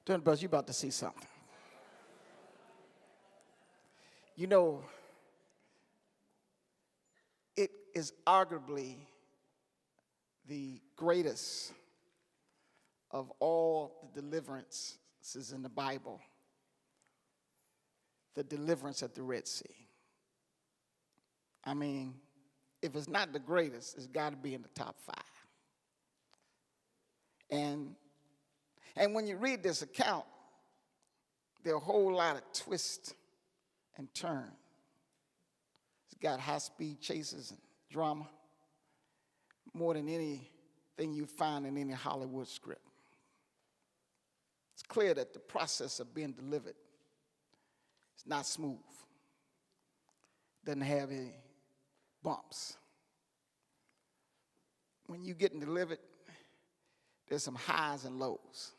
Turn, brother, you about to see something. You know, it is arguably the greatest of all the deliverances in the Bible, the deliverance at the Red Sea. I mean, if it's not the greatest, it's got to be in the top 5. And when you read this account, there are a whole lot of twists and turns. It's got high-speed chases and drama, more than anything you find in any Hollywood script. It's clear that the process of being delivered is not smooth. Doesn't have any bumps. When you're getting delivered, there's some highs and lows.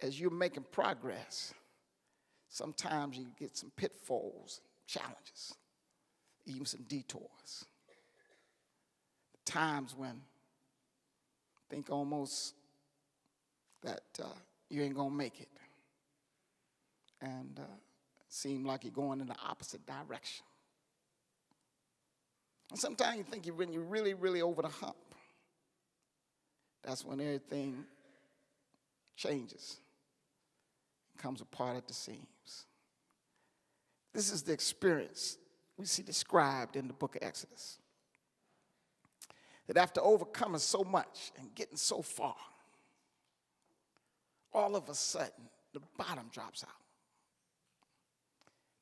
As you're making progress, sometimes you get some pitfalls, challenges, even some detours. Times when I think almost that you ain't gonna make it. And seem like you're going in the opposite direction. And sometimes you think when you're really, really over the hump, that's when everything changes, comes apart at the seams. This is the experience we see described in the book of Exodus. That after overcoming so much and getting so far, all of a sudden, the bottom drops out.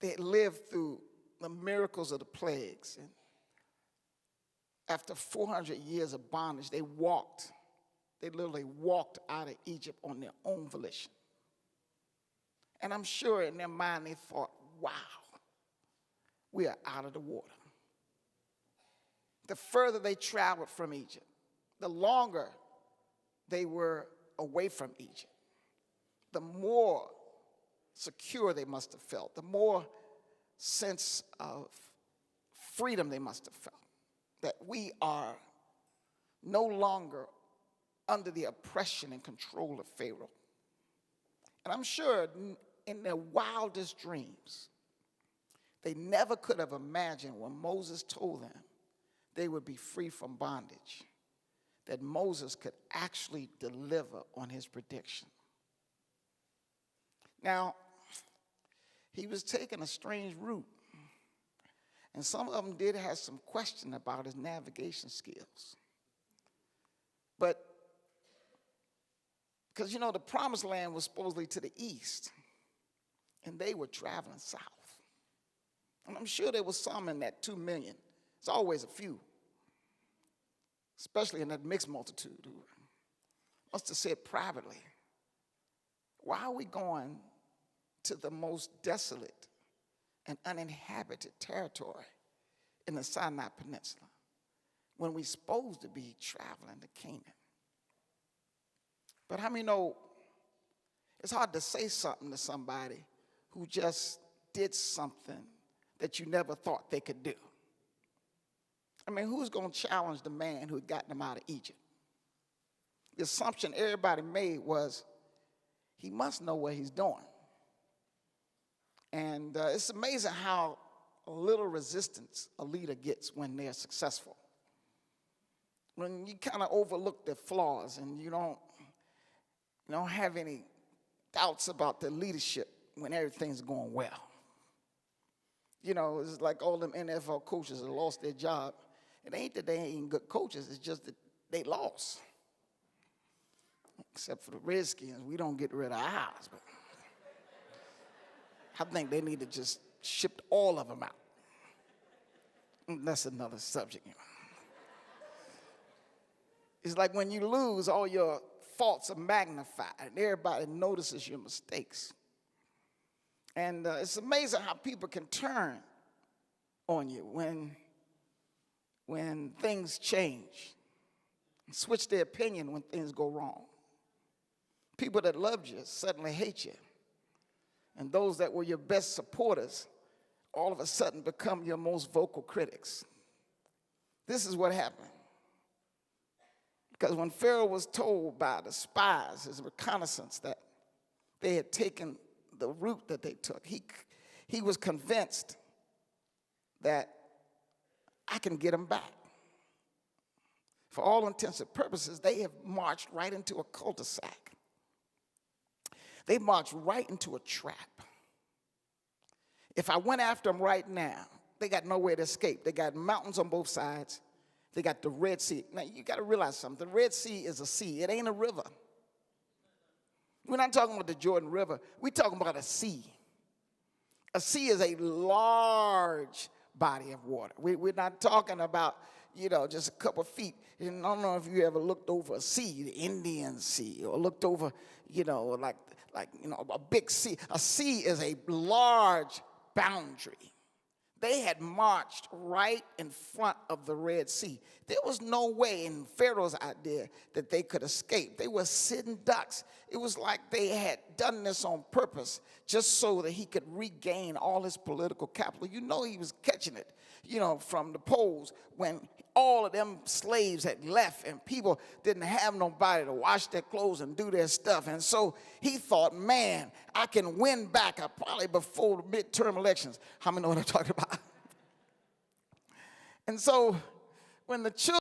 They had lived through the miracles of the plagues. And after 400 years of bondage, they literally walked out of Egypt on their own volition. And I'm sure in their mind they thought, wow, we are out of the water. The further they traveled from Egypt, the longer they were away from Egypt, the more secure they must have felt, the more sense of freedom they must have felt, that we are no longer under the oppression and control of Pharaoh. And I'm sure in their wildest dreams, they never could have imagined when Moses told them they would be free from bondage, that Moses could actually deliver on his prediction. Now, he was taking a strange route, and some of them did have some question about his navigation skills. But, because, the promised land was supposedly to the east, and they were traveling south. And I'm sure there was some in that 2 million. It's always a few, especially in that mixed multitude who must have said privately, why are we going to the most desolate and uninhabited territory in the Sinai Peninsula when we're supposed to be traveling to Canaan? But how many know it's hard to say something to somebody who just did something that you never thought they could do? I mean, who's going to challenge the man who had gotten them out of Egypt? The assumption everybody made was he must know what he's doing. And it's amazing how little resistance a leader gets when they're successful. When you kind of overlook their flaws and you don't have any doubts about their leadership when everything's going well. It's like all them NFL coaches that lost their job. It ain't that they ain't good coaches, it's just that they lost. Except for the Redskins, we don't get rid of ours. But I think they need to just ship all of them out. That's another subject. It's like when you lose, all your faults are magnified, and everybody notices your mistakes. And it's amazing how people can turn on you when things change, and switch their opinion when things go wrong. People that loved you suddenly hate you. And those that were your best supporters all of a sudden become your most vocal critics. This is what happened. Because when Pharaoh was told by the spies, his reconnaissance, that they had taken the route that they took. He was convinced that I can get them back. For all intents and purposes, they have marched right into a cul-de-sac. They marched right into a trap. If I went after them right now, they got nowhere to escape. They got mountains on both sides. They got the Red Sea. Now, you got to realize something. The Red Sea is a sea. It ain't a river. We're not talking about the Jordan River. We're talking about a sea. A sea is a large body of water. We're not talking about, just a couple of feet. And I don't know if you ever looked over a sea, the Indian Sea, or looked over, a big sea. A sea is a large boundary. They had marched right in front of the Red Sea. There was no way in Pharaoh's idea that they could escape. They were sitting ducks. It was like they had done this on purpose just so that he could regain all his political capital. He was catching it, from the polls when all of them slaves had left and people didn't have nobody to wash their clothes and do their stuff. And so he thought, man, I can win back probably before the midterm elections. How many know what I'm talking about? And so when the children